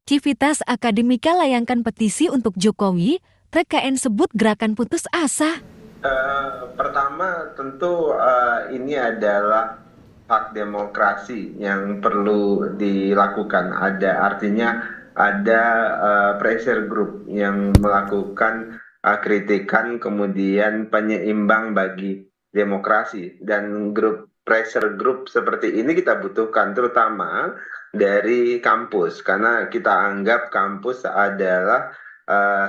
Civitas Akademika layangkan petisi untuk Jokowi, TKN sebut gerakan putus asa. Pertama tentu ini adalah hak demokrasi yang perlu dilakukan. Artinya ada pressure group yang melakukan kritikan kemudian penyeimbang bagi demokrasi, dan pressure group seperti ini kita butuhkan terutama dari kampus, karena kita anggap kampus adalah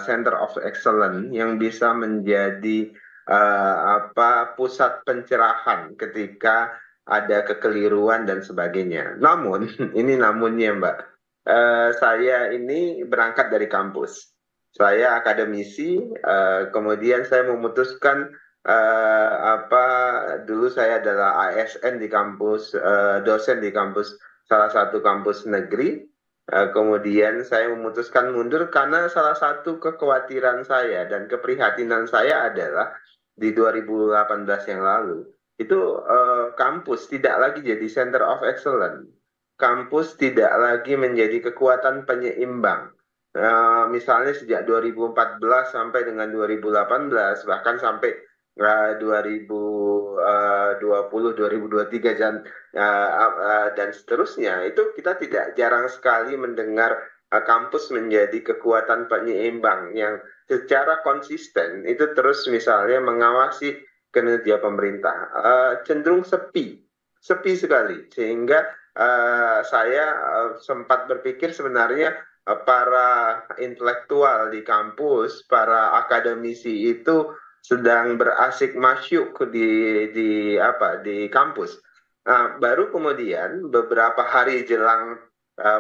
center of excellence yang bisa menjadi pusat pencerahan ketika ada kekeliruan dan sebagainya. Namun, ini namunnya, Mbak. Saya ini berangkat dari kampus. Saya akademisi, kemudian saya memutuskan dulu saya adalah ASN di kampus, dosen di kampus, salah satu kampus negeri. Kemudian saya memutuskan mundur karena salah satu kekhawatiran saya dan keprihatinan saya adalah di 2018 yang lalu itu kampus tidak lagi jadi center of excellence. Kampus tidak lagi menjadi kekuatan penyeimbang. Misalnya sejak 2014 sampai dengan 2018, bahkan sampai 2020, 2023 dan seterusnya, itu kita tidak jarang sekali mendengar kampus menjadi kekuatan penyeimbang yang secara konsisten itu terus misalnya mengawasi kinerja pemerintah. Cenderung sepi sekali, sehingga saya sempat berpikir sebenarnya para intelektual di kampus, para akademisi itu sedang berasik masyuk di kampus. Nah, baru kemudian beberapa hari jelang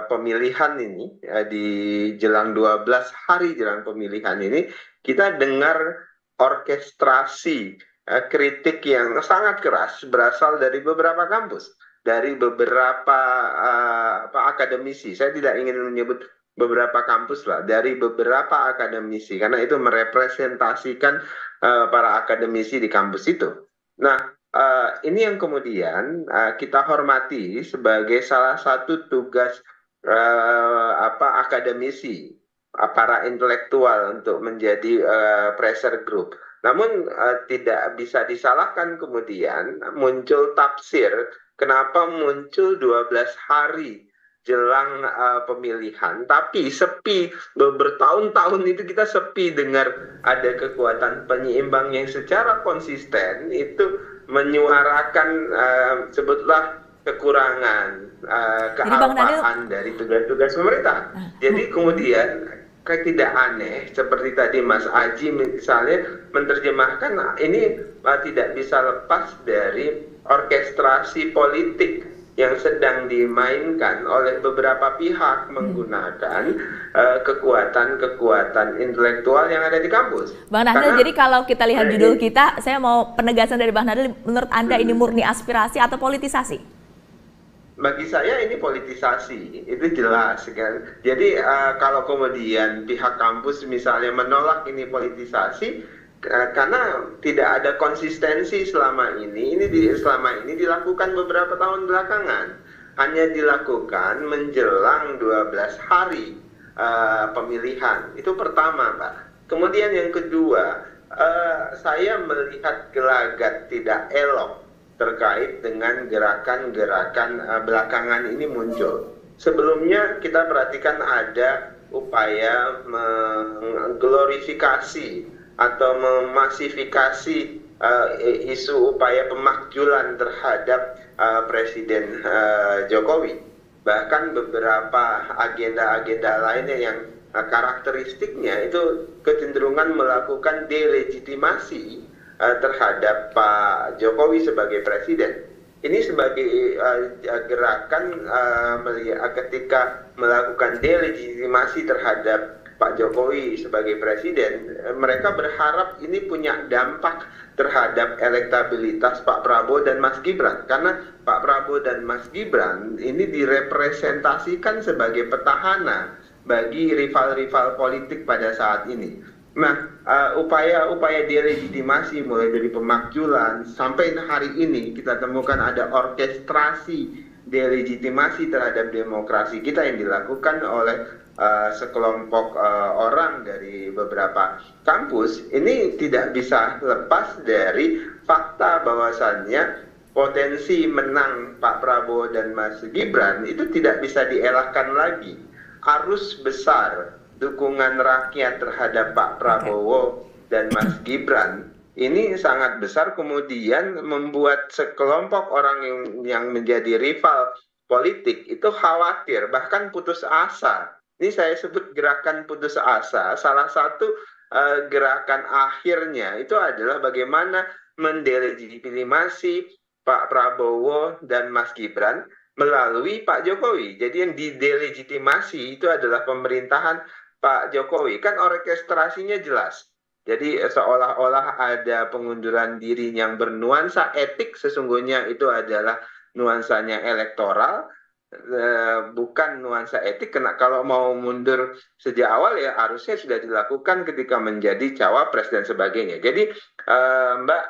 pemilihan ini, di jelang 12 hari jelang pemilihan ini, kita dengar orkestrasi kritik yang sangat keras berasal dari beberapa kampus, dari beberapa akademisi. Saya tidak ingin menyebut beberapa kampus lah, dari beberapa akademisi, karena itu merepresentasikan para akademisi di kampus itu. Nah, ini yang kemudian kita hormati sebagai salah satu tugas akademisi, para intelektual untuk menjadi pressure group. Namun tidak bisa disalahkan kemudian muncul tafsir kenapa muncul 12 hari jelang pemilihan, tapi sepi. Bertahun-tahun itu kita sepi dengar ada kekuatan penyeimbang yang secara konsisten itu menyuarakan sebutlah kekurangan, kealpaan dari tugas-tugas pemerintah. Jadi kemudian tidak aneh seperti tadi Mas Aji misalnya menerjemahkan ini tidak bisa lepas dari orkestrasi politik yang sedang dimainkan oleh beberapa pihak menggunakan kekuatan-kekuatan intelektual yang ada di kampus. Bang Nahdil, jadi kalau kita lihat judul kita, saya mau penegasan dari Bang Nahdil, menurut Anda ini murni aspirasi atau politisasi? Bagi saya ini politisasi, itu jelas kan. Jadi kalau kemudian pihak kampus misalnya menolak ini politisasi, karena tidak ada konsistensi selama ini dilakukan beberapa tahun belakangan, hanya dilakukan menjelang 12 hari pemilihan. Itu pertama, Pak. Kemudian yang kedua, saya melihat gelagat tidak elok terkait dengan gerakan-gerakan belakangan ini muncul. Sebelumnya kita perhatikan ada upaya mengglorifikasi atau memasifikasi isu upaya pemakzulan terhadap Presiden Jokowi. Bahkan beberapa agenda-agenda lainnya yang karakteristiknya itu kecenderungan melakukan delegitimasi terhadap Pak Jokowi sebagai presiden. Ini sebagai gerakan ketika melakukan delegitimasi terhadap Pak Jokowi sebagai presiden, mereka berharap ini punya dampak terhadap elektabilitas Pak Prabowo dan Mas Gibran, karena Pak Prabowo dan Mas Gibran ini direpresentasikan sebagai petahana bagi rival-rival politik pada saat ini. Nah, upaya-upaya delegitimasi mulai dari pemakzulan sampai hari ini kita temukan ada orkestrasi delegitimasi terhadap demokrasi kita yang dilakukan oleh sekelompok orang dari beberapa kampus, ini tidak bisa lepas dari fakta bahwasannya potensi menang Pak Prabowo dan Mas Gibran itu tidak bisa dielakkan lagi. Arus besar dukungan rakyat terhadap Pak Prabowo dan Mas Gibran ini sangat besar, kemudian membuat sekelompok orang yang menjadi rival politik itu khawatir, bahkan putus asa. Ini saya sebut gerakan putus asa. Salah satu gerakan akhirnya itu adalah bagaimana mendelegitimasi Pak Prabowo dan Mas Gibran melalui Pak Jokowi. Jadi yang didelegitimasi itu adalah pemerintahan Pak Jokowi. Kan orkestrasinya jelas. Jadi seolah-olah ada pengunduran diri yang bernuansa etik, sesungguhnya itu adalah nuansanya elektoral, bukan nuansa etik. Karena kalau mau mundur sejak awal ya harusnya sudah dilakukan ketika menjadi cawapres dan sebagainya. Jadi Mbak,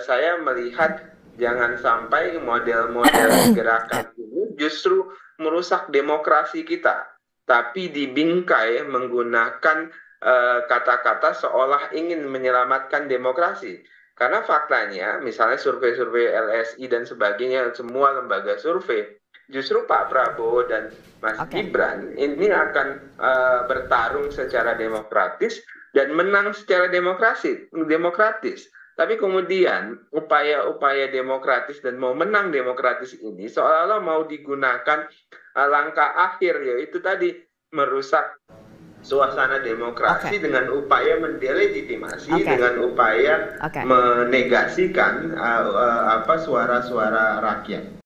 saya melihat jangan sampai model-model gerakan ini justru merusak demokrasi kita, tapi dibingkai menggunakan kata-kata seolah ingin menyelamatkan demokrasi. Karena faktanya, misalnya survei-survei LSI dan sebagainya, semua lembaga survei, justru Pak Prabowo dan Mas Gibran ini akan bertarung secara demokratis dan menang secara demokratis. Tapi kemudian upaya-upaya demokratis dan mau menang demokratis ini seolah-olah mau digunakan langkah akhir, yaitu tadi merusak suasana demokrasi dengan upaya mendelegitimasi, dengan upaya menegasikan suara-suara rakyat.